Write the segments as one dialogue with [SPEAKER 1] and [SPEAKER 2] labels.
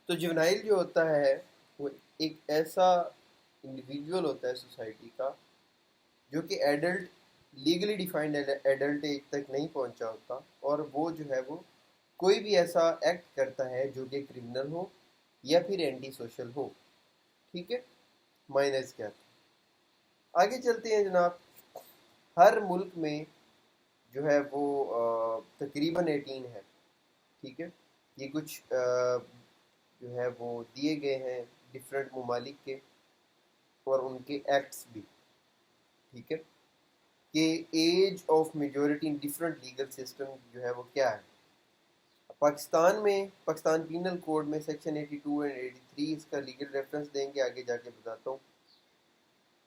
[SPEAKER 1] تو جونائل جو ہوتا ہے وہ ایک ایسا انڈیویجول ہوتا ہے سوسائٹی کا جو کہ adult legally defined adult age تک نہیں پہنچا ہوتا، اور وہ جو ہے وہ کوئی بھی ایسا ایکٹ کرتا ہے جو کہ کرمنل ہو یا پھر اینٹی سوشل ہو. ٹھیک ہے، مائنرز کیا تھا. آگے چلتے ہیں جناب. ہر ملک میں جو ہے وہ تقریباً 18 ہے. ٹھیک ہے، یہ کچھ جو ہے وہ دیے گئے ہیں ڈفرینٹ ممالک کے اور ان کے ایکٹس بھی. ٹھیک ہے، کہ age of majority in different legal system جو ہے وہ کیا ہے. پاکستان میں پاکستان پینل کوڈ میں سیکشن 82 اینڈ 83 اس کا لیگل ریفرنس دیں گے، آگے جا کے بتاتا ہوں.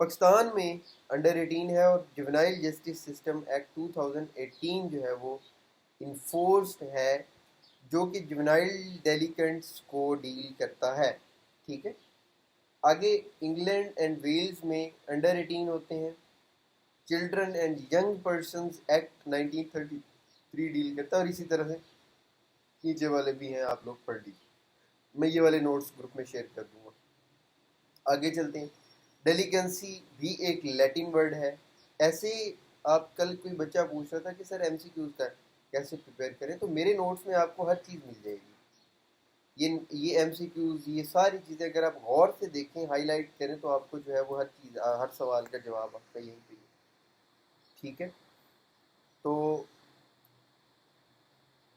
[SPEAKER 1] پاکستان میں انڈر 18 ہے، اور جوینائل جسٹس سسٹم ایکٹ 2018 جو ہے وہ انفورسڈ ہے، جو کہ جوینائل ڈیلیکنٹس کو ڈیل کرتا ہے. ٹھیک ہے. آگے انگلینڈ اینڈ ویلز میں انڈر 18 ہوتے ہیں. Children and young persons act 1933 deal کرتا ہے، اور اسی طرح سے نیچے والے بھی ہیں، آپ لوگ پڑھ لیجیے. میں یہ والے نوٹس گروپ میں شیئر کر دوں گا. آگے چلتے ہیں. ڈیلیگنسی بھی ایک لیٹن ورڈ ہے. ایسے آپ کل کوئی بچہ پوچھ رہا تھا کہ سر ایم سی کیوز کا کیسے پریپیئر کریں، تو میرے نوٹس میں آپ کو ہر چیز مل جائے گی. یہ ایم سی کیوز، یہ ساری چیزیں اگر آپ غور سے دیکھیں، ہائی لائٹ کریں، تو آپ کو جو ہے وہ ہر چیز، ہر سوال کا جواب آپ کا یہیں پہ. ٹھیک ہے، تو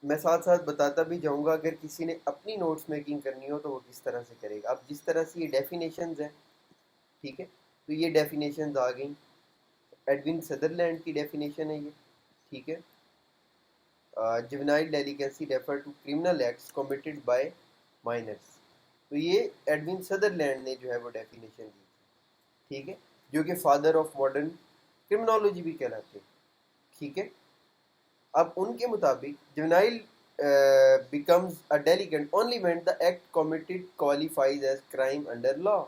[SPEAKER 1] میں ساتھ ساتھ بتاتا بھی جاؤں گا اگر کسی نے اپنی نوٹس میکنگ کرنی ہو تو وہ کس طرح سے کرے گا. اب جس طرح سے یہ ڈیفینیشنز ہیں، ٹھیک ہے، تو یہ ڈیفینیشنز آ گئیں. ایڈون سدرلینڈ کی ڈیفینیشن ہے یہ. ٹھیک ہے. Juvenile delinquency refer to criminal acts committed by minors. تو یہ ایڈون سدرلینڈ نے جو ہے وہ ڈیفینیشن دی. ٹھیک ہے، جو کہ فادر آف ماڈرن کرمنالوجی بھی کہلاتے ہیں. ٹھیک ہے. اب ان کے مطابق juvenile becomes a delinquent only when the act committed qualifies as crime under law.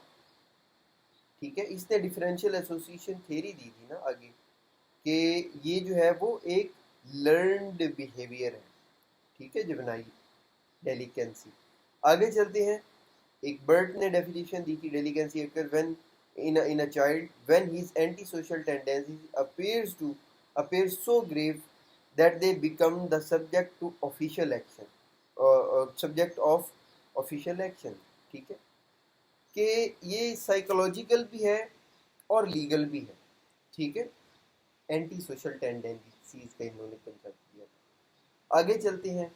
[SPEAKER 1] ٹھیک ہے. اس نے ڈیفرینشیل ایسوسیشن تھیری دی تھی نا آگے، کہ یہ جو ہے وہ ایک لرنڈ بیہیویئر ہے. ٹھیک ہے، جوینائل ڈیلیکنسی. آگے چلتے ہیں. ایک برٹ نے ڈیفینیشن دی تھی ڈیلیکنسی اکر when in a child when his antisocial tendencies appear so grave that they become the subject to official action, subject of official action. ٹھیک ہے، کہ یہ سائیکولوجیکل بھی ہے اور لیگل بھی ہے. ٹھیک ہے، اینٹی سوشل ٹینڈنسیز کا انہوں نے کنسیپٹ دیا. آگے چلتے ہیں.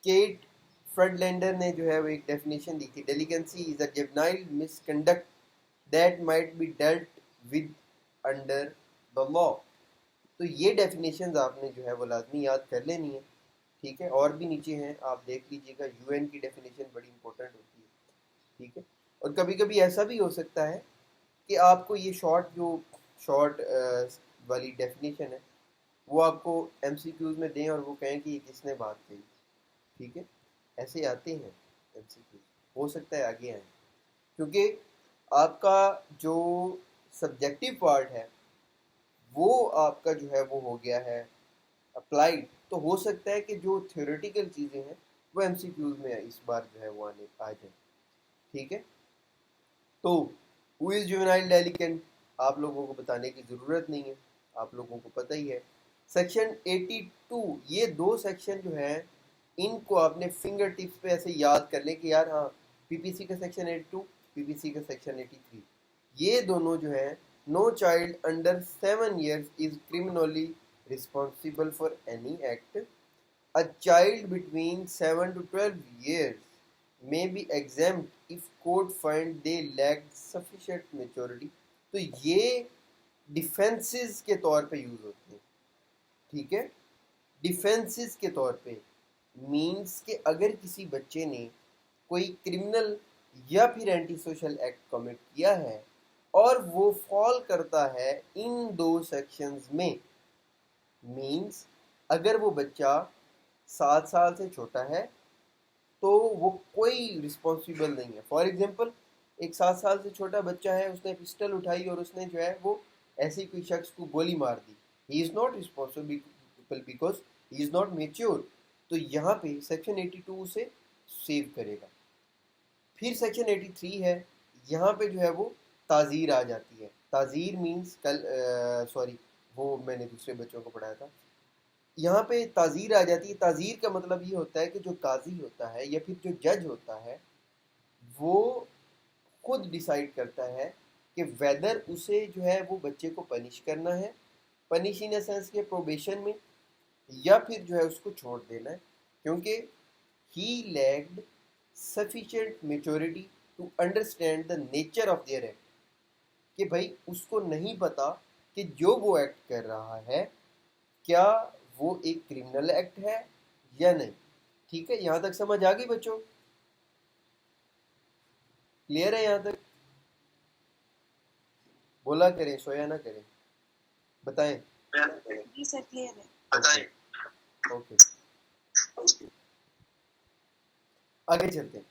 [SPEAKER 1] کیٹ فرڈلینڈر نے جو ہے وہ ایک ڈیفینیشن دی تھی. Delinquency is a juvenile misconduct that might be dealt with under the law. تو یہ ڈیفینیشنز آپ نے جو ہے وہ لازمی یاد کر لینی ہے. ٹھیک ہے، اور بھی نیچے ہیں، آپ دیکھ لیجئے گا. یو این کی ڈیفینیشن بڑی امپورٹنٹ ہوتی ہے. ٹھیک ہے، اور کبھی کبھی ایسا بھی ہو سکتا ہے کہ آپ کو یہ شارٹ والی ڈیفینیشن ہے وہ آپ کو ایم سی کیوز میں دیں اور وہ کہیں کہ یہ کس نے بات کہی. ٹھیک ہے، ایسے آتے ہیں ایم سی کیوز. ہو سکتا ہے آگے آئیں، کیونکہ آپ کا جو سبجیکٹیو پارٹ ہے وہ آپ کا جو ہے وہ ہو گیا ہے اپلائیڈ. تو ہو سکتا ہے کہ جو تھیوریٹیکل چیزیں ہیں وہ ایم سی کیوز میں اس بار جو ہے وہ آ جائیں. ٹھیک ہے، تو ہو از جوینائل ڈیلیکنٹ آپ لوگوں کو بتانے کی ضرورت نہیں ہے، آپ لوگوں کو پتہ ہی ہے. سیکشن 82، یہ دو سیکشن جو ہیں ان کو آپ نے فنگر ٹپس پہ ایسے یاد کر لیں کہ یار ہاں، پی پی سی کا سیکشن 82، پی پی سی کا سیکشن 83. یہ دونوں جو ہیں، no child under 7 years is criminally responsible for any act. A child between 7 to 12 years may be exempt if court find they lacked sufficient maturity. تو یہ ڈیفینسز کے طور پہ یوز ہوتے ہیں. ٹھیک ہے، ڈیفینسز کے طور پہ مینس کہ اگر کسی بچے نے کوئی کرمنل یا پھر اینٹی سوشل ایکٹ کمٹ کیا ہے اور وہ فال کرتا ہے ان دو سیکشنز میں، مینس اگر وہ بچہ 7 سال سے چھوٹا ہے تو وہ کوئی رسپانسیبل نہیں ہے. فار ایگزامپل ایک 7 سال سے چھوٹا بچہ ہے، اس نے پسٹل اٹھائی اور اس نے جو ہے وہ ایسے کوئی شخص کو گولی مار دی. He is not responsible because he is not mature. تو یہاں پہ سیکشن 82 سے سیو کرے گا. پھر سیکشن 83 ہے, یہاں پہ جو ہے وہ تعزیر آ جاتی ہے. تعزیر مینس سوری وہ میں نے دوسرے بچوں کو پڑھایا تھا. یہاں پہ تعزیر آ جاتی ہے. تعزیر کا مطلب یہ ہوتا ہے کہ جو قاضی ہوتا ہے یا پھر جو جج ہوتا ہے وہ خود ڈیسائیڈ کرتا ہے کہ ویدر اسے جو ہے وہ بچے کو پنش کرنا ہے, پنش ان سینس کے پروبیشن میں, یا پھر جو ہے اس کو چھوڑ دینا ہے, کیونکہ he lacked sufficient maturity to understand the nature of their act. کہ بھائی اس کو نہیں پتا کہ جو وہ ایکٹ کر رہا ہے کیا وہ ایک کرمنل ایکٹ ہے یا نہیں. ٹھیک ہے, یہاں تک سمجھ آ گئی بچوں؟ کلیئر ہے یہاں تک؟ بولا کریں, سویا نہ کریں, بتائیں.
[SPEAKER 2] جی سر کلیئر ہے.
[SPEAKER 1] بتائیں. اوکے, آگے چلتے ہیں.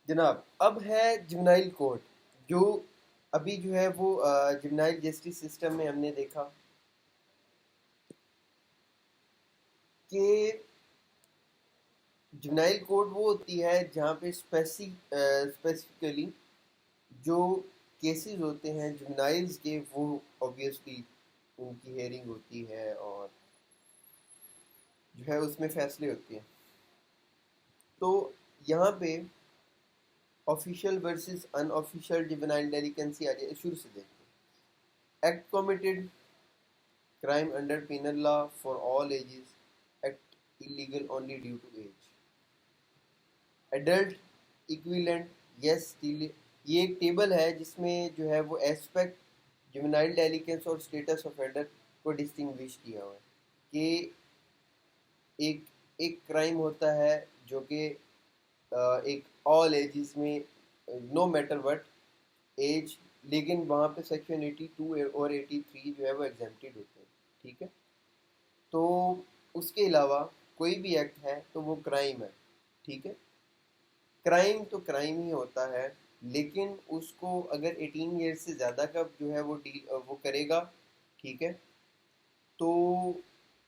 [SPEAKER 1] جناب اب ہے جونائل کوڈ, جو ابھی جو ہے وہ جونائل جسٹس سسٹم میں ہم نے دیکھا کہ جونائل کوڈ وہ ہوتی ہے جہاں پہ اسپیسیفکلی جو کیسز ہوتے ہیں جونائلز کے وہ اوبیسلی ان کی ہیئرنگ ہوتی ہے اور جو ہے اس میں فیصلے ہوتے ہیں. تو یہاں پہ آفیشیل ورسز ان آفیشیل جونائل ڈیلیکنسی آ جائے. شروع سے دیکھتے ہیں. Act committed crime under penal law for all ages, act illegal only due to age. Adult equivalent, yes still. یہ ایک ٹیبل ہے جس میں جو ہے وہ ایسپیکٹ جوینائل ڈیلیکنس اور اسٹیٹس آفینڈر کو ڈسٹنگوش کیا ہوا ہے کہ ایک کرائم ہوتا ہے جو کہ ایک آل ایجز میں نو میٹر وٹ ایج, لیکن وہاں پہ سیکشن 82 اور 83 جو ہے وہ ایگزمپٹڈ ہوتے ہیں. ٹھیک ہے, تو اس کے علاوہ کوئی بھی ایکٹ ہے تو وہ کرائم ہے. ٹھیک ہے, کرائم تو کرائم ہی ہوتا ہے, لیکن اس کو اگر 18 ایئر سے زیادہ کا جو ہے وہ کرے گا, ٹھیک ہے, تو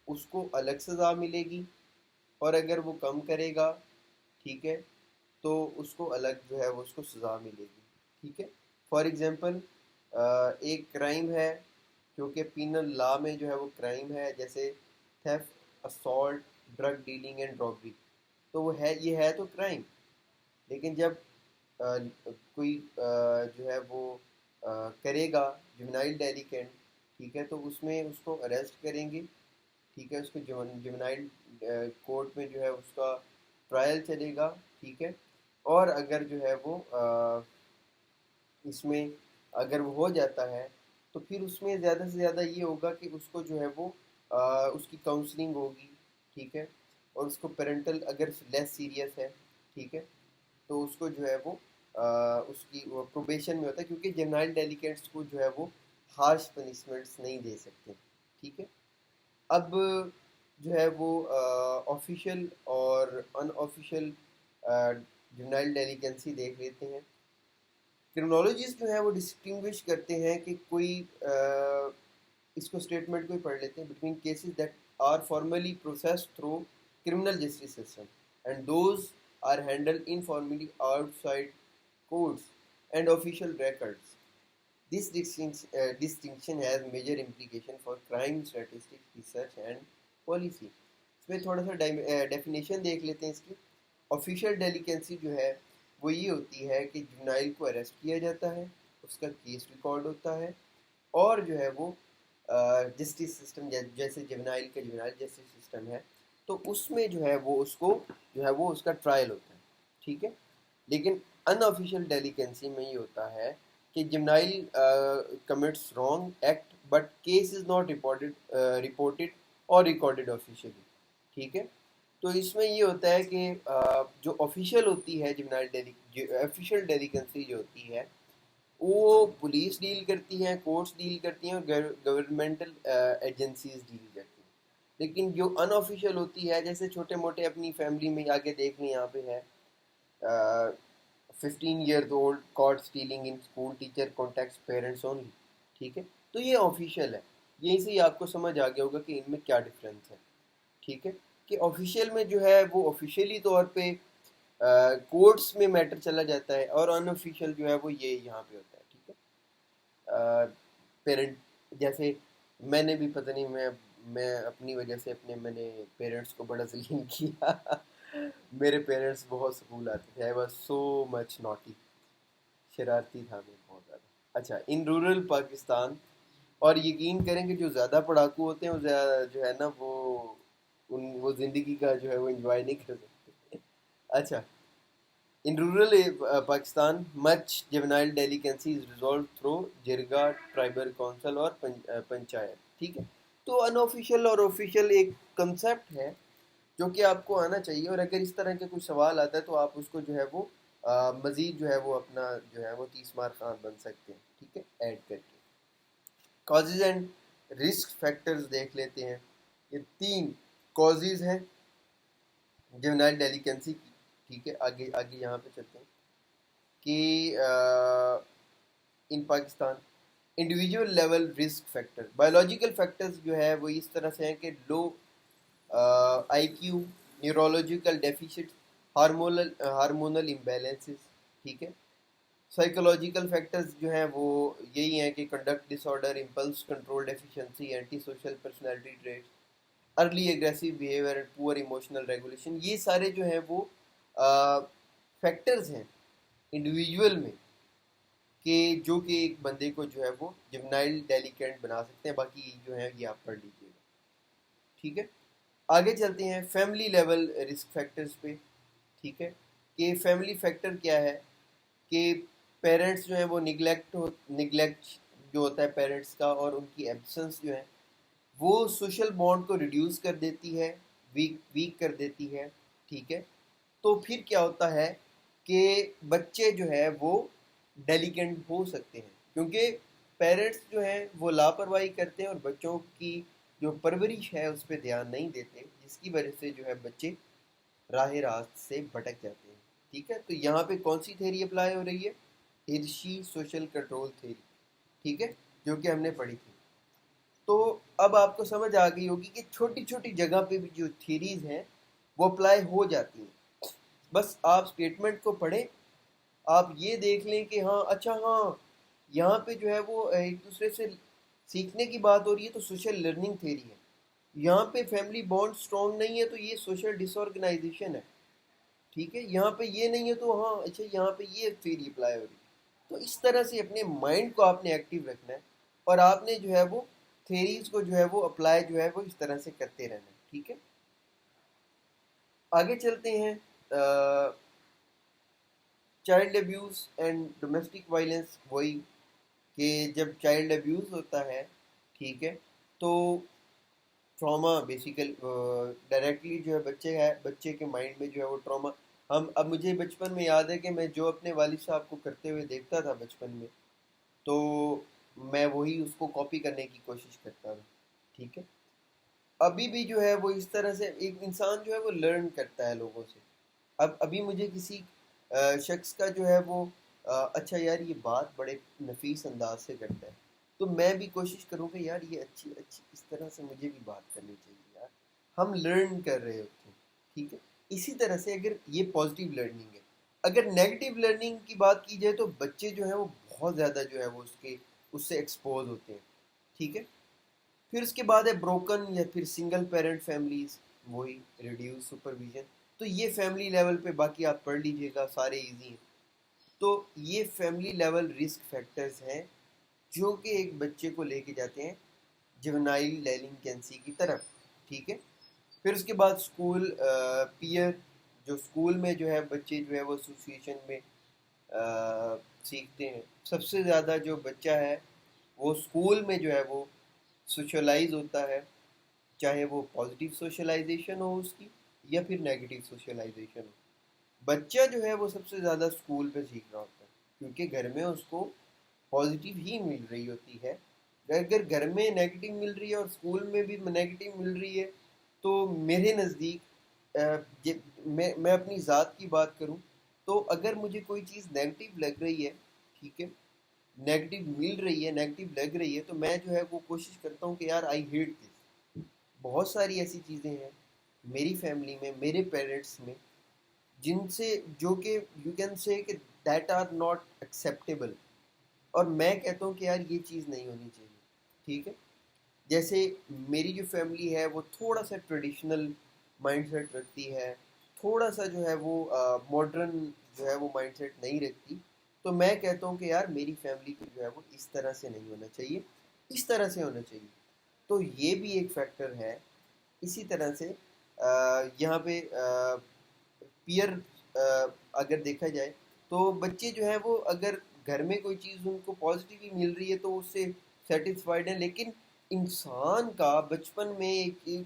[SPEAKER 1] اس کو الگ سزا ملے گی, اور اگر وہ کم کرے گا, ٹھیک ہے, تو اس کو الگ جو ہے وہ اس کو سزا ملے گی. ٹھیک ہے, فار ایگزامپل ایک کرائم ہے جو کہ پینل لا میں جو ہے وہ کرائم ہے, جیسے theft, assault, drug dealing and robbery, تو وہ ہے, یہ ہے تو کرائم, لیکن جب کوئی جو ہے وہ کرے گا جوینائل ڈیلیکنٹ, ٹھیک ہے, تو اس میں اس کو اریسٹ کریں گے. ٹھیک ہے, اس کو جوینائل کورٹ میں جو ہے اس کا ٹرائل چلے گا. ٹھیک ہے, اور اگر جو ہے وہ اس میں اگر وہ ہو جاتا ہے تو پھر اس میں زیادہ سے زیادہ یہ ہوگا کہ اس کو جو ہے وہ اس کی کاؤنسلنگ ہوگی. ٹھیک ہے, اور اس کو پیرنٹل اگر لیس سیریس ہے, ٹھیک ہے, تو اس کو جو ہے وہ اس کی پروبیشن میں ہوتا ہے, کیونکہ جرنائل ڈیلیکیٹس کو جو ہے وہ ہارش پنشمنٹس نہیں دے سکتے. ٹھیک ہے, اب جو ہے وہ آفیشیل اور ان آفیشیل جرنائل ڈیلیکنسی دیکھ لیتے ہیں. کرمنالوجسٹ جو ہے وہ ڈسٹنگوش کرتے ہیں کہ کوئی اس کو اسٹیٹمنٹ کو ہی پڑھ لیتے ہیں, between cases that are formally processed through criminal justice system and those are handled informally outside courts and official records. This distinction has major implication for crime statistics, research and policy. اس میں تھوڑا سا definition دیکھ لیتے ہیں اس کی. Official ڈیلیکنسی جو ہے وہ یہ ہوتی ہے کہ جونائل کو اریسٹ کیا جاتا ہے, اس کا کیس ریکارڈ ہوتا ہے, اور جو ہے وہ جسٹس سسٹم جیسے جونائل کا جونائل جسٹس سسٹم ہے, تو اس میں جو ہے وہ اس کو جو ہے وہ اس کا ٹرائل ہوتا ہے. ٹھیک ہے, لیکن ان آفیشیل ڈیلیکنسی میں یہ ہوتا ہے کہ juvenile commits wrong act but case is not reported اور ریکارڈڈ آفیشیلی. ٹھیک ہے, تو اس میں یہ ہوتا ہے کہ جو آفیشیل ہوتی ہے جونائل آفیشیل ڈیلیکنسی جو ہوتی ہے وہ پولیس ڈیل کرتی ہیں, کورٹس ڈیل کرتی ہیں, اور گورنمنٹل ایجنسیز ڈیل کرتی ہیں. لیکن جو ان آفیشیل ہوتی ہے, جیسے چھوٹے موٹے اپنی فیملی میں آگے دیکھ لیں, یہاں پہ ہے 15 years old caught stealing in school, teacher contacts parents only. ٹھیک ہے، تو یہ آفیشیل ہے. یہیں سے ہی آپ کو سمجھ آ گیا ہوگا کہ ان میں کیا ڈفرینس ہے. ٹھیک ہے، کہ آفیشیل میں جو ہے وہ آفیشیلی طور پہ کورٹس میں میٹر چلا جاتا ہے، اور ان آفیشیل جو ہے وہ یہ یہاں پہ ہوتا ہے. ٹھیک ہے، پیرنٹ جیسے میں نے بھی پتہ نہیں میں اپنی وجہ سے میں نے پیرنٹس کو بڑا ذلیل کیا. میرے پیرنٹس بہت اسکول آتے تھے. I was so much naughty, شرارتی تھا میں بہت زیادہ. اچھا، ان رورل پاکستان، اور یقین کریں کہ جو زیادہ پڑھاکو ہوتے ہیں وہ زیادہ جو ہے نا وہ زندگی کا جو ہے وہ انجوائے نہیں کر سکتے. اچھا، in rural Pakistan, much juvenile delinquency is resolved through jirga tribal council اور پنچایت. ٹھیک ہے، تو ان آفیشیل اور آفیشیل ایک کنسیپٹ ہے جو کہ آپ کو آنا چاہیے، اور اگر اس طرح کے کوئی سوال آتا ہے تو آپ اس کو جو ہے وہ مزید جو ہے وہ اپنا جو ہے وہ 30 مارک خان بن سکتے ہیں. ٹھیک ہے، ایڈ کر کے. کازز اینڈ رسک فیکٹرز دیکھ لیتے ہیں. یہ 3 کازز ہیں جوینائل ڈیلیکنسی کی. ٹھیک ہے، آگے یہاں پہ چلتے ہیں کہ in Pakistan individual level risk factor. Biological factors جو ہے وہ اس طرح سے ہیں کہ low I Q, neurological deficit, hormonal imbalances. ٹھیک ہے، سائیکولوجیکل فیکٹرز جو ہیں وہ یہی ہیں کہ conduct disorder, impulse control deficiency, anti social personality traits, early aggressive behaviour and poor emotional regulation. یہ سارے جو ہیں وہ فیکٹرز ہیں انڈیویجول میں کہ جو کہ ایک بندے کو جو ہے وہ جوینائل ڈیلیکنٹ بنا سکتے ہیں. باقی جو ہے یہ آپ پڑھ لیجیے گا. ٹھیک ہے، آگے چلتے ہیں فیملی لیول رسک فیکٹرز پہ. ٹھیک ہے، کہ فیملی فیکٹر کیا ہے کہ پیرنٹس جو ہیں وہ نگلیکٹ جو ہوتا ہے پیرنٹس کا، اور ان کی ایبسنس جو ہے وہ سوشل بانڈ کو ریڈیوس کر دیتی ہے، ویک کر دیتی ہے. ٹھیک ہے، تو پھر کیا ہوتا ہے کہ بچے جو ہے وہ ڈیلیکنٹ ہو سکتے ہیں، کیونکہ پیرنٹس جو ہیں وہ لاپرواہی کرتے ہیں اور بچوں کی جو پرورش ہے اس پہ دھیان نہیں دیتے، جس کی وجہ سے جو ہے بچے راہ راست سے بھٹک جاتے ہیں. ٹھیک ہے، تو یہاں پہ کون سی تھیری اپلائی ہو رہی ہے؟ Hershey social control theory. ٹھیک ہے، جو کہ ہم نے پڑھی تھی. تو اب آپ کو سمجھ آ گئی ہوگی کہ چھوٹی چھوٹی جگہ پہ بھی جو تھیریز ہیں وہ اپلائی ہو جاتی ہیں. بس آپ اسٹیٹمنٹ کو پڑھیں، آپ یہ دیکھ لیں کہ ہاں اچھا ہاں یہاں پہ جو ہے وہ ایک دوسرے سے سیکھنے کی بات ہو رہی ہے تو سوشل لرننگ تھیری ہے. یہاں پہ فیملی بانڈ سٹرونگ نہیں ہے تو یہ سوشل ڈس آرگنائزیشن ہے. ٹھیک ہے، یہاں پہ یہ نہیں ہے تو ہاں اچھا یہاں پہ یہ تھیری اپلائی ہو رہی ہے. تو اس طرح سے اپنے مائنڈ کو آپ نے ایکٹیو رکھنا ہے، اور آپ نے جو ہے وہ تھیریز کو جو ہے وہ اپلائی جو ہے وہ اس طرح سے کرتے رہنا ہے. ٹھیک ہے، آگے چلتے ہیں. Child abuse and domestic violence. وہی کہ جب چائلڈ ابیوز ہوتا ہے، ٹھیک ہے، تو ٹراما بیسیکل ڈائریکٹلی جو ہے بچے کے مائنڈ میں جو ہے وہ ٹراما. اب مجھے بچپن میں یاد ہے کہ میں جو اپنے والد صاحب کو کرتے ہوئے دیکھتا تھا بچپن میں، تو میں وہی اس کو کاپی کرنے کی کوشش کرتا تھا. ٹھیک ہے، ابھی بھی جو ہے وہ اس طرح سے ایک انسان جو ہے وہ لرن کرتا ہے لوگوں سے. ابھی مجھے کسی شخص کا جو ہے وہ اچھا یار یہ بات بڑے نفیس انداز سے کرتا ہے، تو میں بھی کوشش کروں کہ یار یہ اچھی اس طرح سے مجھے بھی بات کرنی چاہیے یار. ہم لرن کر رہے ہوتے ہیں. ٹھیک ہے، اسی طرح سے اگر یہ پازیٹیو لرننگ ہے. اگر نیگیٹو لرننگ کی بات کی جائے تو بچے جو ہیں وہ بہت زیادہ جو ہے وہ اس سے ایکسپوز ہوتے ہیں. ٹھیک ہے، پھر اس کے بعد ہے بروکن یا پھر سنگل پیرنٹ فیملیز. وہی ریڈیوس سپرویژن. تو یہ فیملی لیول پہ باقی آپ پڑھ لیجئے گا، سارے ایزی ہیں. تو یہ فیملی لیول رسک فیکٹرز ہیں جو کہ ایک بچے کو لے کے جاتے ہیں جوینائل ڈیلنکینسی کی طرف. ٹھیک ہے، پھر اس کے بعد اسکول پیئر. جو اسکول میں جو ہے بچے جو ہے وہ ایسوسیشن میں سیکھتے ہیں. سب سے زیادہ جو بچہ ہے وہ اسکول میں جو ہے وہ سوشلائز ہوتا ہے، چاہے وہ پازیٹیو سوشلائزیشن ہو اس کی یا پھر نیگیٹیو سوشلائزیشن ہو. بچہ جو ہے وہ سب سے زیادہ اسکول پہ سیکھ رہا ہوتا ہے، کیونکہ گھر میں اس کو پازیٹیو ہی مل رہی ہوتی ہے. اگر گھر میں نیگیٹیو مل رہی ہے اور اسکول میں بھی نیگیٹیو مل رہی ہے تو میرے نزدیک میں اپنی ذات کی بات کروں تو اگر مجھے کوئی چیز نیگیٹو لگ رہی ہے، ٹھیک ہے، نیگیٹو مل رہی ہے، نیگیٹو لگ رہی ہے، تو میں جو ہے وہ کوشش کرتا ہوں کہ یار آئی ہیٹ دس. بہت ساری ایسی چیزیں ہیں میری فیملی میں، میرے پیرنٹس میں، جن سے جو کہ یو کین سے کہ دیٹ آر ناٹ ایکسیپٹیبل، اور میں کہتا ہوں کہ یار یہ چیز نہیں ہونی چاہیے. ٹھیک ہے، جیسے میری جو فیملی ہے وہ تھوڑا سا ٹریڈیشنل مائنڈ سیٹ رکھتی ہے، تھوڑا سا جو ہے وہ ماڈرن جو ہے وہ مائنڈ سیٹ نہیں رکھتی. تو میں کہتا ہوں کہ یار میری فیملی کو جو ہے وہ اس طرح سے نہیں ہونا چاہیے، اس طرح سے ہونا چاہیے. تو یہ بھی ایک فیکٹر ہے. اسی طرح سے یہاں پہ پیئر اگر دیکھا جائے تو بچے جو ہے وہ اگر گھر میں کوئی چیز ان کو پازیٹیو ہی مل رہی ہے تو اس سے سیٹسفائیڈ ہیں. لیکن انسان کا بچپن میں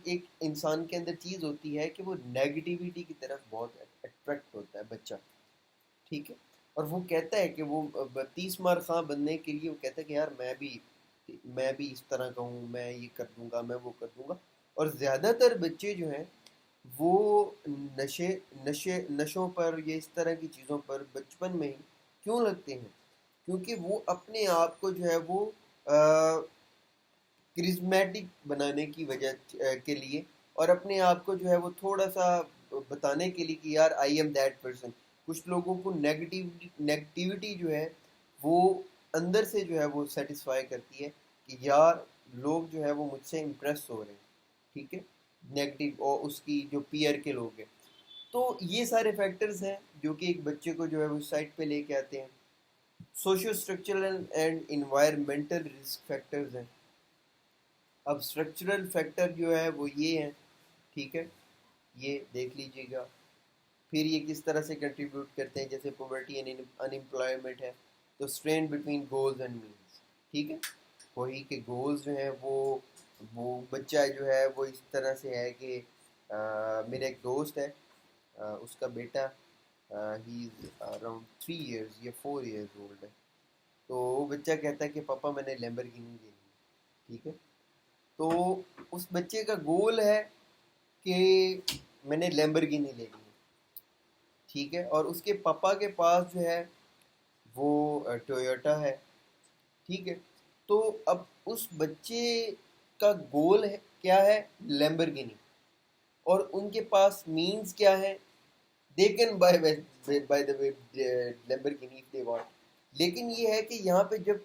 [SPEAKER 1] ایک انسان کے اندر چیز ہوتی ہے کہ وہ نیگیٹیوٹی کی طرف بہت اٹریکٹ ہوتا ہے بچہ. ٹھیک ہے، اور وہ کہتا ہے کہ وہ 30 مار خاں بننے کے لیے وہ کہتا ہے کہ یار میں بھی اس طرح کا ہوں، میں یہ کر دوں گا، میں وہ کر دوں گا. اور زیادہ تر بچے جو ہیں وہ نشوں پر یا اس طرح کی چیزوں پر بچپن میں ہی کیوں لگتے ہیں؟ کیونکہ وہ اپنے آپ کو جو ہے وہ کرزمیٹک بنانے کی وجہ کے لیے، اور اپنے آپ کو جو ہے وہ تھوڑا سا بتانے کے لیے کہ یار آئی ایم دیٹ پرسن. کچھ لوگوں کو نیگیٹیوٹی جو ہے وہ اندر سے جو ہے وہ سیٹسفائی کرتی ہے کہ یار لوگ جو ہے وہ مجھ سے امپریس ہو رہے ہیں. ٹھیک ہے، نیگیٹو اور اس کی جو پیئر کے لوگ ہیں. تو یہ سارے فیکٹرز ہیں جو کہ ایک بچے کو جو ہے وہ سائٹ پہ لے کے آتے ہیں. Socio structural and environmental risk factors ہیں. اب اسٹرکچرل فیکٹر جو ہے وہ یہ ہیں، ٹھیک ہے، یہ دیکھ لیجیے گا. پھر یہ کس طرح سے کنٹریبیوٹ کرتے ہیں، جیسے پاورٹی اینڈ انمپلائمنٹ ہے تو strain between goals and means. ٹھیک ہے، وہی کہ گولز جو ہیں وہ بچہ جو ہے وہ اس طرح سے ہے کہ میرا ایک دوست ہے، اس کا بیٹا ہی از اراؤنڈ 3 ایئرز یا 4 ایئرز اولڈ ہے. تو وہ بچہ کہتا ہے کہ پاپا میں نے لیمبرگینی لینی ہے. ٹھیک ہے، تو اس بچے کا گول ہے کہ میں نے لیمبرگینی لینی ہے. ٹھیک ہے، اور اس کے پاپا کے پاس جو ہے وہ ٹویوٹا ہے. ٹھیک ہے، تو اب اس بچے کا گول ہے کیا ہے؟ لیمبرگینی. اور ان کے پاس مینز کیا ہے؟ they can buy by the way Lamborghini if they want. لیکن یہ ہے کہ یہاں پہ جب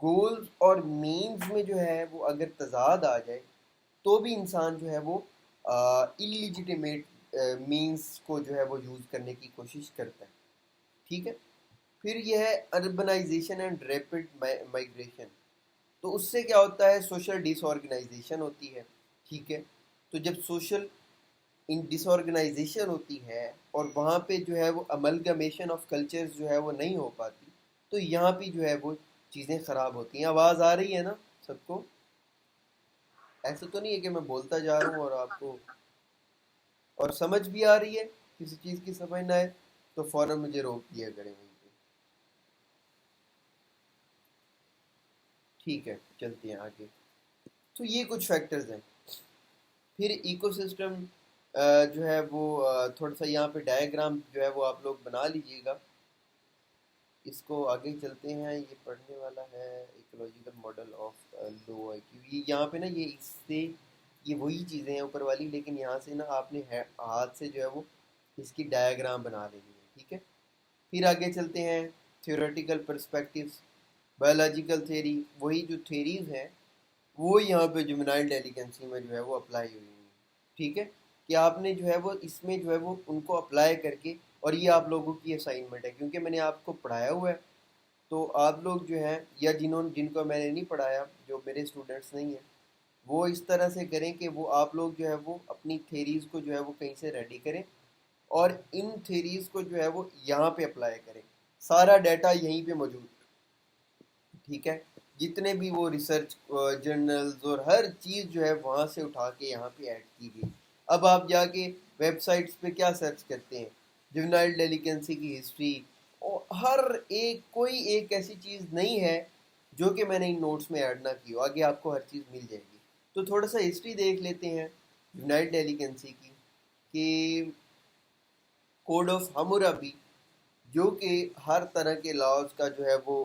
[SPEAKER 1] گولز اور مینز میں جو ہے وہ اگر تضاد آ جائے تو بھی انسان جو ہے وہ illegitimatate مینز کو جو ہے وہ یوز کرنے کی کوشش کرتا ہے. ٹھیک ہے، پھر یہ ہے اربنائزیشن اینڈ ریپڈ مائگریشن. تو اس سے کیا ہوتا ہے؟ سوشل ڈس آرگنائزیشن ہوتی ہے. ٹھیک ہے، تو جب سوشل ڈس آرگنائزیشن ہوتی ہے اور وہاں پہ جو ہے وہ املگمیشن آف کلچرز جو ہے وہ نہیں ہو پاتی، تو یہاں پہ جو ہے وہ چیزیں خراب ہوتی ہیں. آواز آ رہی ہے نا سب کو؟ ایسا تو نہیں ہے کہ میں بولتا جا رہا ہوں اور آپ کو اور سمجھ بھی آ رہی ہے؟ کسی چیز کی سمجھ نہ آئے تو فوراً مجھے روک دیا کریں وہیں پہ. ٹھیک ہے، چلتے ہیں آگے. تو یہ کچھ فیکٹرز ہیں. پھر ایکو سسٹم جو ہے وہ تھوڑا سا یہاں پہ ڈائیگرام جو ہے وہ آپ لوگ بنا لیجئے گا. اس کو آگے چلتے ہیں. یہ پڑھنے والا ہے ecological model of love I کیو. یہ یہاں پہ نا یہ اس سے یہ وہی چیزیں ہیں اوپر والی، لیکن یہاں سے نا آپ نے ہاتھ سے جو ہے وہ اس کی ڈائیگرام بنا لینی ہے. ٹھیک ہے، پھر آگے چلتے ہیں. تھیوریٹیکل پرسپیکٹیوز، بایولوجیکل تھیری، وہی جو تھیریز ہیں وہ یہاں پہ جوینائل ڈیلیگنسی میں جو ہے وہ اپلائی ہوئی ہیں. ٹھیک ہے، کہ آپ نے جو ہے وہ اس میں جو ہے وہ ان کو اپلائی کر کے، اور یہ آپ لوگوں کی اسائنمنٹ ہے کیونکہ میں نے آپ کو پڑھایا ہوا ہے. تو آپ لوگ جو ہیں یا جن کو میں نے نہیں پڑھایا، جو میرے اسٹوڈنٹس نہیں ہیں، وہ اس طرح سے کریں کہ وہ آپ لوگ جو ہے وہ اپنی تھیریز کو جو ہے وہ کہیں سے ریڈی کریں اور ان تھیریز کو جو ہے وہ یہاں پہ اپلائی کریں. سارا ڈیٹا یہیں پہ موجود. ٹھیک ہے، جتنے بھی وہ ریسرچ جرنلز اور ہر چیز جو ہے وہاں سے اٹھا کے یہاں پہ ایڈ کی گئی. اب آپ جا کے ویب سائٹس پہ کیا سرچ کرتے ہیں؟ جوینائل ڈیلیگنسی کی ہسٹری، اور ہر ایک کوئی ایک ایسی چیز نہیں ہے جو کہ میں نے ان نوٹس میں ایڈ نہ کی ہو. آگے آپ کو ہر چیز مل جائے گی. تو تھوڑا سا ہسٹری دیکھ لیتے ہیں جوینائل ڈیلیگنسی کی کہ کوڈ آف حمورابی جو کہ ہر طرح کے لاز کا جو ہے وہ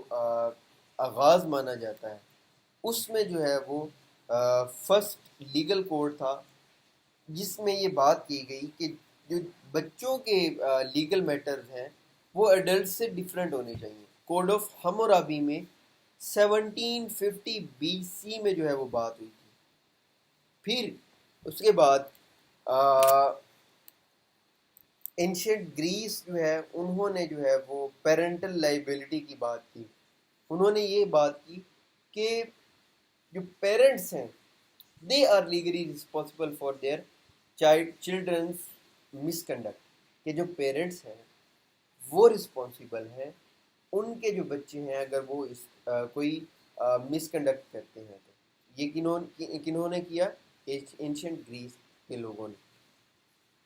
[SPEAKER 1] آغاز مانا جاتا ہے، اس میں جو ہے وہ فرسٹ لیگل کوڈ تھا جس میں یہ بات کی گئی کہ جو بچوں کے لیگل میٹرز ہیں وہ ایڈلٹ سے ڈیفرنٹ ہونے چاہیے۔ کوڈ آف حمورابی میں 1750 BC میں جو ہے وہ بات ہوئی تھی۔ پھر اس کے بعد اینشنٹ گریس جو ہے انہوں نے جو ہے وہ پیرنٹل لائبلٹی کی بات کی۔ انہوں نے یہ بات کی کہ جو پیرنٹس ہیں they are legally responsible for their children's misconduct, کہ جو پیرنٹس ہیں وہ رسپانسبل ہیں ان کے جو بچے ہیں اگر وہ کوئی مس کنڈکٹ کرتے ہیں تو۔ یہ کنہوں نے کیا؟ اینشنٹ گریس کے لوگوں نے۔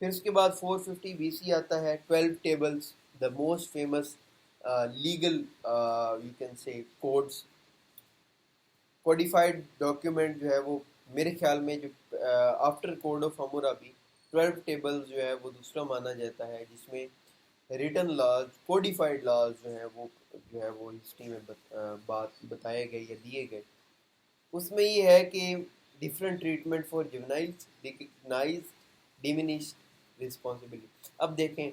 [SPEAKER 1] پھر اس کے بعد 450 BC آتا ہے 12 tables, the most famous legal you can say codes, codified document جو ہے وہ میرے خیال میں جو آفٹر کوڈ آف حمورابی 12 ٹیبلز جو ہے وہ دوسرا مانا جاتا ہے، جس میں ریٹن لاز، کوڈیفائڈ لاز جو ہے وہ ہسٹری میں بات بتائے گئے یا دیے گئے۔ اس میں یہ ہے کہ different treatment for juveniles, recognize diminished responsibility. اب دیکھیں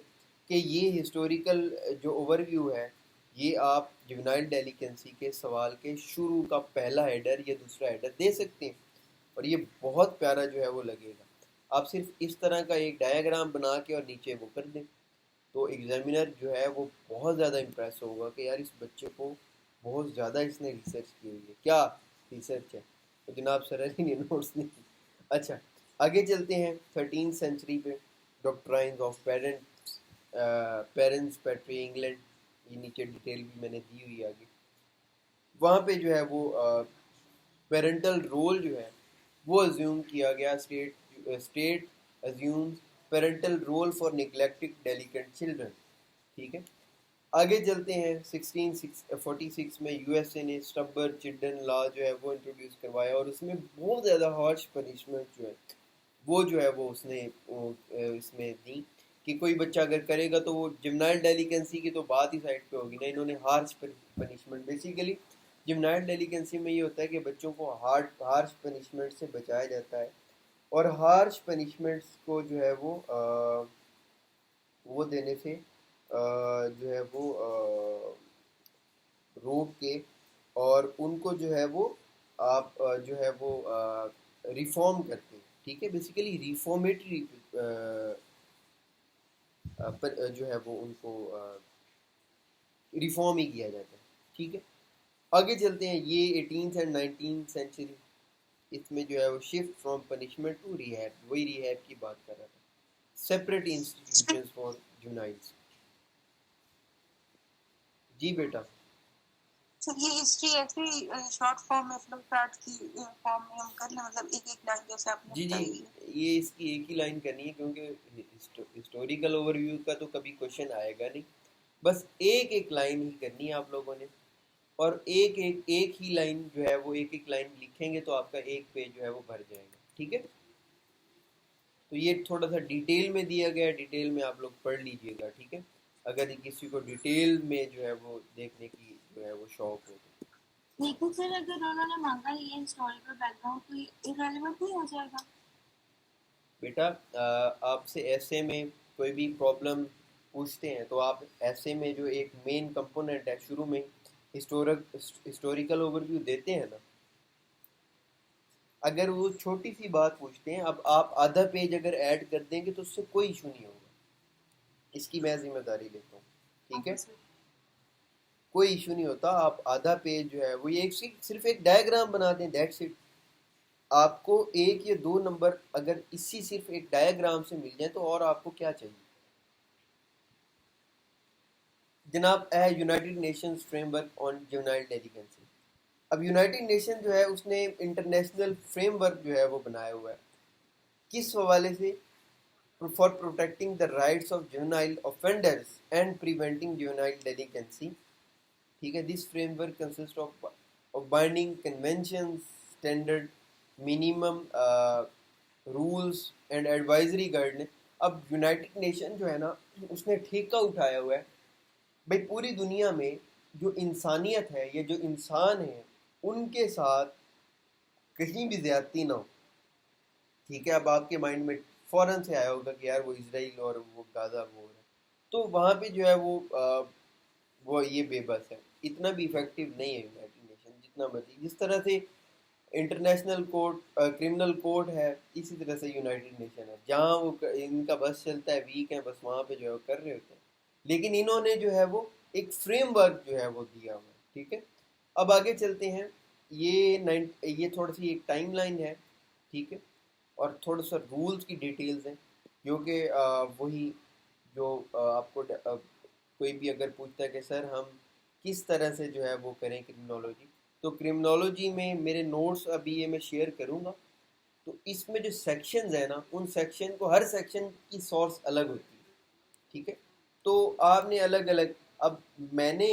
[SPEAKER 1] کہ یہ ہسٹوریکل جو اوور ویو ہے یہ آپ جوینائل ڈیلیکنسی کے سوال کے شروع کا پہلا ہیڈر یا دوسرا ہیڈر دے سکتے ہیں، اور یہ بہت پیارا جو ہے وہ لگے گا۔ آپ صرف اس طرح کا ایک ڈائیگرام بنا کے اور نیچے وہ کر دیں تو ایگزامینر جو ہے وہ بہت زیادہ امپریس ہوگا کہ یار اس بچے کو بہت زیادہ اس نے ریسرچ کی ہوئی ہے۔ کیا ریسرچ ہے؟ تو جناب سر علی نے نوٹس نہیں کی۔ اچھا آگے چلتے ہیں 13 سینچری پہ، ڈاکٹرائنز آف پیرنٹس پیٹری انگلینڈ، یہ نیچے ڈیٹیل بھی میں نے دی ہوئی ہے آگے۔ وہاں پہ جو ہے وہ پیرنٹل رول جو ہے وہ ازیوم کیا گیا، state assumes parental role for neglected delinquent children, ٹھیک ہے۔ آگے چلتے ہیں 1646 میں یو ایس اے نے اسٹبر چلڈرن لا جو ہے وہ انٹروڈیوس کروایا، اور اس میں بہت زیادہ ہارش پنشمنٹ جو ہے وہ اس نے اس میں دی کہ کوئی بچہ اگر کرے گا تو وہ جوینائل ڈیلیکنسی کی تو بات ہی سائڈ پہ ہوگی نا، انہوں نے ہارش پنشمنٹ بیسیکلی جوینائل ڈیلیکنسی میں یہ ہوتا ہے کہ بچوں کو ہارش پنشمنٹ سے بچایا جاتا ہے، اور ہارش پنشمنٹس کو جو ہے وہ دینے سے جو ہے وہ روک کے اور ان کو جو ہے وہ آپ جو ہے وہ ریفارم کرتے ہیں، ٹھیک ہے۔ بیسیکلی ریفارمیٹری جو ہے وہ ان کو ریفارم ہی کیا جاتا ہے، ٹھیک ہے۔ آگے چلتے ہیں، یہ 18th اینڈ 19th سینچری، اس میں جو ہے وہ shift from punishment to rehab, وہی ریہیب کی بات کر رہا تھا، سیپریٹ انسٹیٹیوشنز فار جونائلز۔ جی بیٹا
[SPEAKER 2] سر یہ ہسٹری ایسی شارٹ فارم میں فلم چارٹ کی فارم میں ہم کر لیں، مطلب ایک ایک لائن جیسے آپ نے
[SPEAKER 1] جی
[SPEAKER 2] بتائی ہے۔
[SPEAKER 1] یہ اس کی ایک ہی لائن کرنی ہے کیونکہ ہسٹوریکل اوور ویو کا تو کبھی کوشچن آئے گا نہیں، بس ایک ایک لائن ہی کرنی ہے آپ لوگوں نے، اور ایک ہی لائن جو ہے وہ ایک ایک لائن لکھیں گے تو آپ کا ایک پیج جو ہے وہ بھر جائے گا، ٹھیک ہے۔ تو یہ تھوڑا سا ڈیٹیل میں دیا گیا ہے، ڈیٹیل میں آپ لوگ پڑھ لیجئے گا، ٹھیک ہے، اگر کسی کو ڈیٹیل میں جو ہے وہ دیکھنے کی جو ہے وہ شوق ہو تو۔
[SPEAKER 2] لیکن سر اگر انہوں نے مانگا یہ ہسٹوریکل بیک گراؤنڈ تو یہ irrelevant نہیں ہو جائے گا؟
[SPEAKER 1] بیٹا آپ سے ایسے میں کوئی بھی پرابلم پوچھتے ہیں تو آپ ایسے میں جو ایک مین کمپوننٹ ہے شروع میں ہسٹوریکل اوور ویو دیتے ہیں نا، اگر وہ چھوٹی سی بات پوچھتے ہیں، اب آپ آدھا پیج اگر ایڈ کر دیں گے تو اس سے کوئی ایشو نہیں ہوگا، اس کی میں ذمہ داری لیتا ہوں، ٹھیک ہے، کوئی ایشو نہیں ہوتا۔ آپ آدھا پیج جو ہے وہ یہ صرف ایک ڈائیگرام بنا دیں، دیٹس اٹ۔ آپ کو ایک یا دو نمبر اگر اسی صرف ایک ڈائیگرام سے مل جائیں تو اور آپ کو کیا چاہیے؟ جناب ہے United Nations framework on juvenile delinquency. اب یونائٹڈ نیشن جو ہے اس نے انٹرنیشنل فریم ورک جو ہے وہ بنایا ہوا ہے، کس حوالے سے؟ For protecting the rights of juvenile offenders and preventing juvenile delinquency, ٹھیک ہے۔ This framework consist of binding conventions, standard, minimum rules and advisory guidance اب یونائٹڈ نیشن جو ہے نا اس نے ٹھیکہ اٹھایا ہوا ہے بھائی پوری دنیا میں جو انسانیت ہے یا جو انسان ہے ان کے ساتھ کہیں بھی زیادتی نہ ہو. ٹھیک ہے. اب آپ کے مائنڈ میں فوراً سے آیا ہوگا کہ یار وہ اسرائیل اور وہ غازہ وہ ہے تو وہاں پہ جو ہے وہ یہ بے بس ہے. اتنا بھی افیکٹو نہیں ہے یونائٹڈ نیشن جتنا مرضی. جس طرح سے انٹرنیشنل کورٹ کرمنل کورٹ ہے اسی طرح سے یونائٹڈ نیشن ہے. جہاں وہ ان کا بس چلتا ہے ویک ہے بس وہاں پہ جو ہے وہ کر رہے ہوتے ہیں. لیکن انہوں نے جو ہے وہ ایک فریم ورک جو ہے وہ دیا ہوا ہے. ٹھیک ہے. اب آگے چلتے ہیں. یہ تھوڑا سی ایک ٹائم لائن ہے. ٹھیک ہے. اور تھوڑا سا رولز کی ڈیٹیلز ہیں جو کہ وہی جو آپ کو کوئی بھی اگر پوچھتا ہے کہ سر ہم کس طرح سے جو ہے وہ کریں کرمنالوجی تو کرمنالوجی میں میرے نوٹس ابھی یہ میں شیئر کروں گا. تو اس میں جو سیکشنز ہیں نا ان سیکشن کو ہر سیکشن کی سورس الگ ہوتی ہے. ٹھیک ہے. تو آپ نے الگ الگ اب میں نے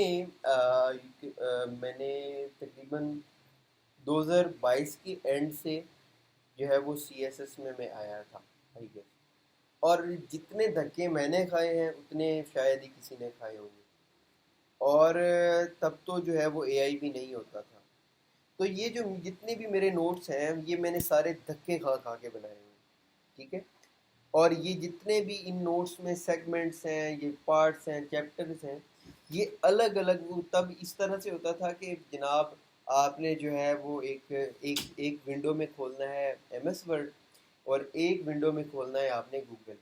[SPEAKER 1] تقریباً 2022 کی اینڈ سے جو ہے وہ سی ایس ایس میں آیا تھا. ٹھیک ہے. اور جتنے دھکے میں نے کھائے ہیں اتنے شاید ہی کسی نے کھائے ہوں گے. اور تب تو جو ہے وہ اے آئی بھی نہیں ہوتا تھا. تو یہ جو جتنے بھی میرے نوٹس ہیں یہ میں نے سارے دھکے کھا کھا کے بنائے ہوئے ہیں. ٹھیک ہے. اور یہ جتنے بھی ان نوٹس میں سیگمنٹس ہیں یہ پارٹس ہیں چیپٹرز ہیں یہ الگ الگ تب اس طرح سے ہوتا تھا کہ جناب آپ نے جو ہے وہ ایک ونڈو میں کھولنا ہے ایم ایس ورڈ اور ایک ونڈو میں کھولنا ہے آپ نے گوگل.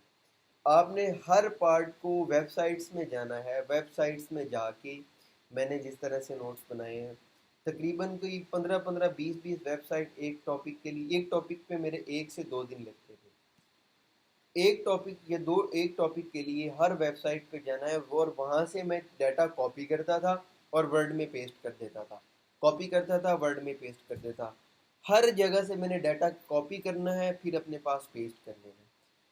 [SPEAKER 1] آپ نے ہر پارٹ کو ویب سائٹس میں جانا ہے. ویب سائٹس میں جا کے میں نے جس طرح سے نوٹس بنائے ہیں تقریباً کوئی 15-20 ویب سائٹ ایک ٹاپک کے لیے. ایک ٹاپک پہ میرے 1 سے 2 دن لگتے تھے. ایک ٹاپک کے لیے ہر ویب سائٹ پہ جانا ہے اور وہاں سے میں ڈیٹا کاپی کرتا تھا اور ورڈ میں پیسٹ کر دیتا تھا. کاپی کرتا تھا ورڈ میں پیسٹ کر دیتا. ہر جگہ سے میں نے ڈیٹا کاپی کرنا ہے پھر اپنے پاس پیسٹ کر دینا ہے.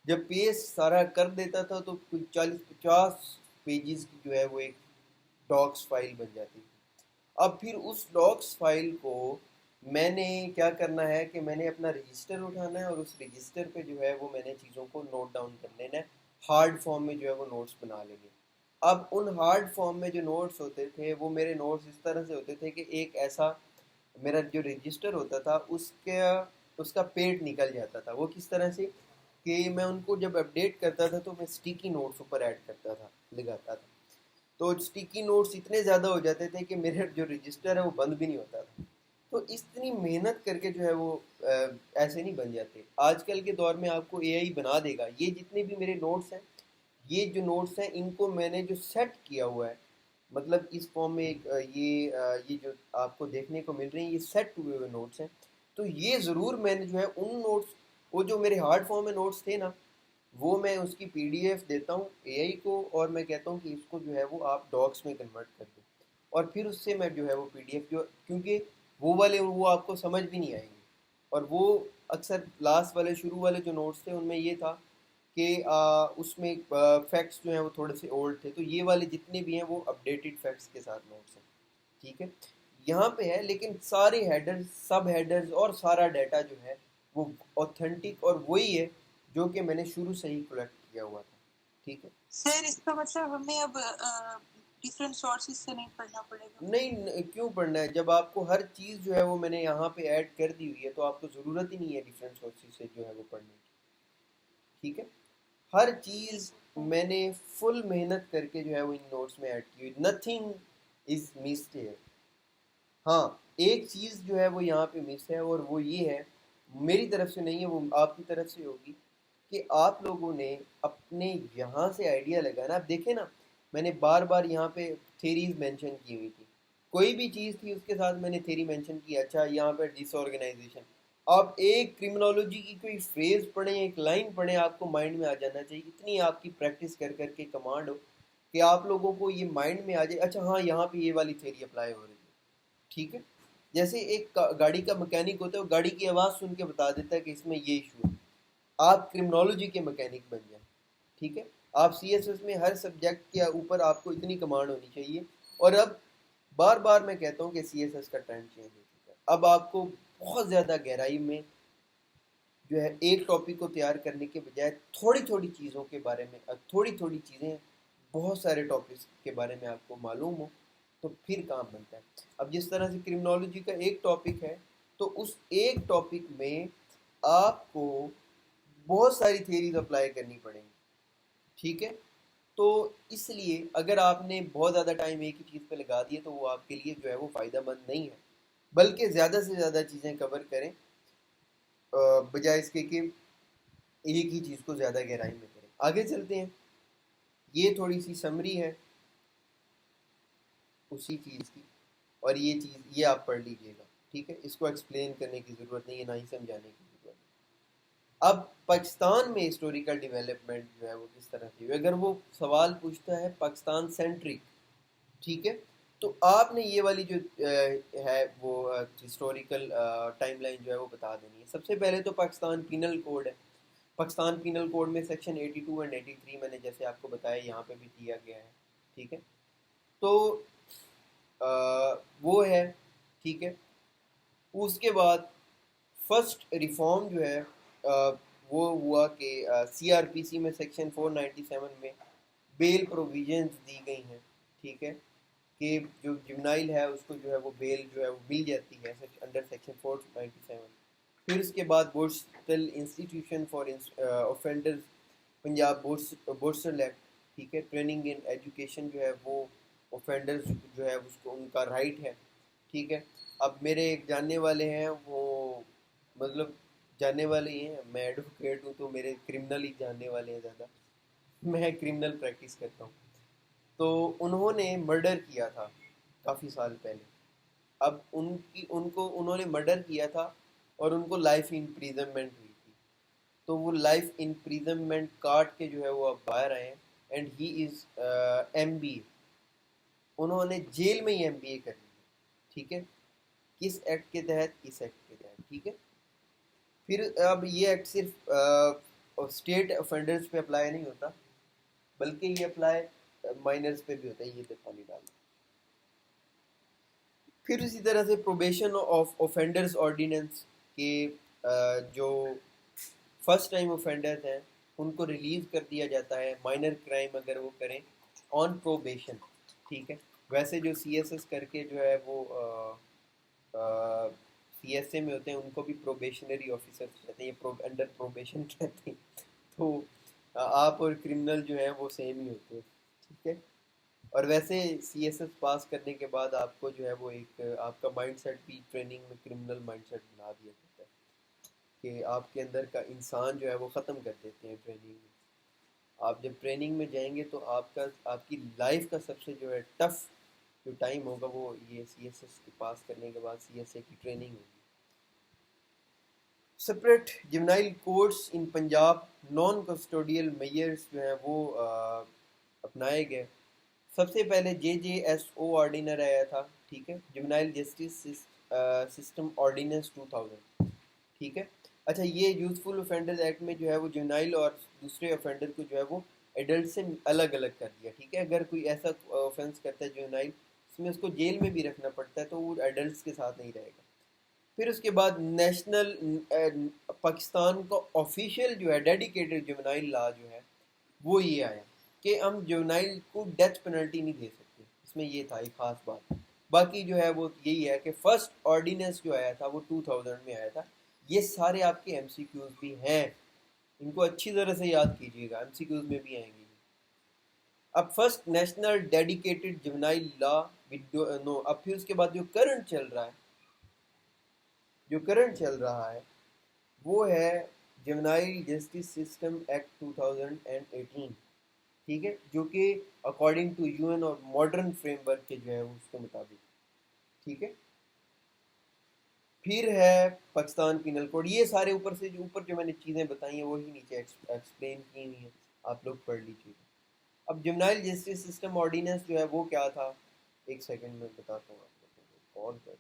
[SPEAKER 1] جب پیسٹ سارا کر دیتا تھا تو کوئی 40-50 پیجز کی جو ہے وہ ایک ڈاکس فائل بن جاتی تھی. اب پھر اس ڈاکس فائل کو میں نے کیا کرنا ہے کہ میں نے اپنا رجسٹر اٹھانا ہے اور اس رجسٹر پہ جو ہے وہ میں نے چیزوں کو نوٹ ڈاؤن کر لینا ہے. ہارڈ فارم میں جو ہے وہ نوٹس بنا لیں گے. اب ان ہارڈ فارم میں جو نوٹس ہوتے تھے وہ میرے نوٹس اس طرح سے ہوتے تھے کہ ایک ایسا میرا جو رجسٹر ہوتا تھا اس کا پیٹ نکل جاتا تھا. وہ کس طرح سے کہ میں ان کو جب اپڈیٹ کرتا تھا تو میں اسٹیکی نوٹس اوپر ایڈ کرتا تھا لگاتا تھا. تو اسٹیکی نوٹس اتنے زیادہ ہو جاتے تھے کہ میرا جو رجسٹر ہے وہ بند بھی نہیں ہوتا تھا. تو اتنی محنت کر کے جو ہے وہ ایسے نہیں بن جاتے. آج کل کے دور میں آپ کو اے آئی بنا دے گا. یہ جتنے بھی میرے نوٹس ہیں یہ جو نوٹس ہیں ان کو میں نے جو سیٹ کیا ہوا ہے مطلب اس فارم میں یہ جو آپ کو دیکھنے کو مل رہے ہیں یہ سیٹ ہوئے ہوئے نوٹس ہیں. تو یہ ضرور میں نے جو ہے ان نوٹس وہ جو میرے ہارڈ فارم میں نوٹس تھے نا وہ میں اس کی پی ڈی ایف دیتا ہوں اے آئی کو اور میں کہتا ہوں کہ اس کو جو ہے وہ آپ ڈاکس میں کنورٹ کر دیں اور پھر اس سے میں جو ہے وہ پی ڈی ایف جو کیونکہ وہ آپ کو سمجھ بھی نہیں آئیں گے. اور وہ اکثر لاسٹ والے شروع والے جو نوٹس تھے ان میں یہ تھا کہ اس میں فیکٹس جو ہیں وہ تھوڑے سے اولڈ تھے. تو یہ والے جتنے بھی ہیں وہ اپڈیٹڈ فیکٹس کے ساتھ نوٹس ہیں. ٹھیک ہے. یہاں پہ ہے لیکن سارے ہیڈرز سب ہیڈرز اور سارا ڈیٹا جو ہے وہ اوتھینٹک اور وہی ہے جو کہ میں نے شروع سے ہی کلیکٹ کیا ہوا تھا. ٹھیک ہے.
[SPEAKER 2] سر اس کا مطلب ہمیں اب ڈیفرنٹ سورسز سے نہیں پڑھنا پڑے گا؟
[SPEAKER 1] نہیں کیوں پڑھنا ہے جب آپ کو ہر چیز جو ہے وہ میں نے یہاں پہ ایڈ کر دی ہوئی ہے تو آپ کو ضرورت ہی نہیں ہے ڈیفرنٹ سورسز سے جو ہے وہ پڑھنے کی. ٹھیک ہے. ہر چیز میں نے فل محنت کر کے جو ہے وہ ان نوٹس میں ایڈ کی ہوئی. نتھنگ از مسڈ ہے. ہاں ایک چیز جو ہے وہ یہاں پہ مس ہے اور وہ یہ ہے میری طرف سے نہیں ہے وہ آپ کی طرف سے ہوگی کہ آپ لوگوں نے اپنے یہاں سے آئیڈیا لگانا. اب دیکھیں نا میں نے بار بار یہاں پہ تھیریز مینشن کی ہوئی تھی. کوئی بھی چیز تھی اس کے ساتھ میں نے تھیری مینشن کی. اچھا یہاں پہ ڈس آرگنائزیشن آپ ایک کرمنالوجی کی کوئی فریز پڑھیں ایک لائن پڑھیں آپ کو مائنڈ میں آ جانا چاہیے. اتنی آپ کی پریکٹس کر کر کے کمانڈ ہو کہ آپ لوگوں کو یہ مائنڈ میں آ جائے اچھا ہاں یہاں پہ یہ والی تھیری اپلائی ہو رہی ہے. ٹھیک ہے. جیسے ایک گاڑی کا مکینک ہوتا ہے وہ گاڑی کی آواز سن کے بتا دیتا ہے کہ اس میں یہ ایشو ہے. آپ کرمنالوجی کے مکینک بن جائیں. ٹھیک ہے. آپ سی ایس ایس میں ہر سبجیکٹ کے اوپر آپ کو اتنی کمانڈ ہونی چاہیے. اور اب بار بار میں کہتا ہوں کہ سی ایس ایس کا ٹرینڈ چینج ہو چکا ہے. اب آپ کو بہت زیادہ گہرائی میں جو ہے ایک ٹاپک کو تیار کرنے کے بجائے تھوڑی تھوڑی چیزوں کے بارے میں، تھوڑی تھوڑی چیزیں بہت سارے ٹاپکس کے بارے میں آپ کو معلوم ہو تو پھر کام بنتا ہے. اب جس طرح سے کرمنالوجی کا ایک ٹاپک ہے تو اس ایک ٹاپک میں آپ کو بہت ساری تھیریز اپلائی کرنی پڑیں گی. ٹھیک ہے، تو اس لیے اگر آپ نے بہت زیادہ ٹائم ایک ہی چیز پہ لگا دیے تو وہ آپ کے لیے جو ہے وہ فائدہ مند نہیں ہے، بلکہ زیادہ سے زیادہ چیزیں کور کریں بجائے اس کے کہ ایک ہی چیز کو زیادہ گہرائی میں کریں. آگے چلتے ہیں. یہ تھوڑی سی سمری ہے اسی چیز کی، اور یہ چیز یہ آپ پڑھ لیجئے گا. ٹھیک ہے، اس کو ایکسپلین کرنے کی ضرورت نہیں ہے، نہ ہی سمجھانے کی ضرورت ہے. اب پاکستان میں ہسٹوریکل ڈیولپمنٹ جو ہے وہ کس طرح کی، اگر وہ سوال پوچھتا ہے پاکستان سینٹرک، ٹھیک ہے، تو آپ نے یہ والی جو ہے وہ ہسٹوریکل ٹائم لائن جو ہے وہ بتا دینی ہے. سب سے پہلے تو پاکستان پینل کوڈ ہے. پاکستان پینل کوڈ میں سیکشن 82 اینڈ 83 میں نے جیسے آپ کو بتایا یہاں پہ بھی دیا گیا ہے. ٹھیک ہے، تو وہ ہے. ٹھیک ہے، اس کے بعد فرسٹ ریفارم جو ہے وہ ہوا کہ سی آر پی سی میں سیکشن 497 میں بیل پروویژنز دی گئی ہیں. ٹھیک ہے، کہ جو جمنائل ہے اس کو جو ہے وہ بیل جو ہے وہ مل جاتی ہے انڈر سیکشن 497. پھر اس کے بعد borstal institution for offenders Punjab borstal act. ٹھیک ہے، ٹریننگ ان ایجوکیشن جو ہے وہ اوفینڈرز جو ہے اس کو ان کا رائٹ ہے. ٹھیک ہے، اب میرے ایک جاننے والے ہیں، وہ مطلب جاننے والے ہی ہیں، میں ایڈوکیٹ ہوں تو میرے کرمنل ہی جاننے والے ہیں زیادہ، میں کرمنل پریکٹس کرتا ہوں. تو انہوں نے مرڈر کیا تھا کافی سال پہلے. اب انہوں نے مرڈر کیا تھا اور ان کو لائف امپریزنمنٹ ہوئی تھی. تو وہ لائف امپریزنمنٹ کاٹ کے جو ہے وہ اب باہر آئے ہیں and he is M B A. انہوں نے جیل میں ہی ایم بی اے کر لی. ٹھیک ہے، کس ایکٹ کے تحت؟ اس ایکٹ کے تحت. ٹھیک ہے، پھر اب یہ ایکٹ صرف اسٹیٹ اوفینڈرز پہ اپلائی نہیں ہوتا بلکہ یہ اپلائی مائنرز پہ بھی ہوتا ہے. یہ تو پانی ڈال. پھر اسی طرح سے پروبیشن آف اوفینڈرز آرڈیننس کے جو فرسٹ ٹائم اوفینڈرز ہیں ان کو ریلیز کر دیا جاتا ہے مائنر کرائم اگر وہ کریں آن پروبیشن. ٹھیک ہے، ویسے جو سی ایس ایس کر کے جو ہے وہ سی ایس اے میں ہوتے ہیں ان کو بھی پروبیشنری آفیسر کہتے ہیں، یہ انڈر پروبیشن کہتے ہیں. تو آپ اور کرمنل جو ہیں وہ سیم ہی ہوتے ہیں. ٹھیک ہے، اور ویسے سی ایس ایس پاس کرنے کے بعد آپ کو جو ہے وہ ایک آپ کا مائنڈ سیٹ بھی ٹریننگ میں کرمنل مائنڈ سیٹ بنا دیا جاتا ہے کہ آپ کے اندر کا انسان جو ہے وہ ختم کر دیتے ہیں ٹریننگ میں. آپ جب ٹریننگ میں جائیں گے تو آپ کی لائف کا سب سے جو ہے ٹف جو ٹائم ہوگا وہ یہ سی ایس ایس پاس کرنے کے بعد سی ایس اے کی ٹریننگ ہوگی. سپریٹ جمنائل کورٹس ان پنجاب، نان کسٹوڈیل میئرس جو ہیں وہ اپنائے گئے. سب سے پہلے جے جے ایس او آرڈینر آیا تھا. ٹھیک ہے، جمنائل جسٹس سسٹم آرڈیننس 2000. ٹھیک ہے، اچھا یہ یوزفل اوفینڈرز ایکٹ میں جو ہے وہ جمنائل اور دوسرے اوفینڈر کو جو ہے وہ ایڈلٹ سے الگ الگ کر دیا. ٹھیک ہے، اگر کوئی ایسا اوفینس کرتا ہے جمنائل اس میں اس کو جیل میں بھی رکھنا پڑتا ہے تو وہ ایڈلٹس کے ساتھ نہیں رہے گا. پھر اس کے بعد نیشنل پاکستان کا آفیشیل جو ہے ڈیڈیکیٹڈ جمنائل لا جو ہے وہ یہ آیا کہ ہم جمنائل کو ڈیتھ پینلٹی نہیں دے سکتے. اس میں یہ تھا ایک خاص بات. باقی جو ہے وہ یہی ہے کہ فرسٹ آرڈیننس جو آیا تھا وہ 2000 میں آیا تھا. یہ سارے آپ کے ایم سی کیوز بھی ہیں، ان کو اچھی طرح سے یاد کیجیے گا، ایم سی کیوز میں بھی آئیں گے. اب فرسٹ نیشنل ڈیڈیکیٹڈ جمنائل لا نو. اب پھر اس کے بعد جو کرنٹ چل رہا ہے وہ ہے جمنائل جسٹس سسٹم ایکٹ 2018. ٹھیک ہے، جو کہ اکارڈنگ ٹو یو این اور ماڈرن فریم ورک کے جو ہے اس کے مطابق. ٹھیک ہے، پھر ہے پاکستان پینل کوڈ. یہ سارے اوپر سے جو میں نے چیزیں بتائی ہیں وہی نیچے ایکسپلین کی ہوئی ہیں، آپ لوگ پڑھ لیجیے. اب جمنائل جسٹس سسٹم آرڈیننس جو ہے وہ کیا تھا، ایک سیکنڈ میں بتاتا ہوں آپ کو. کال کر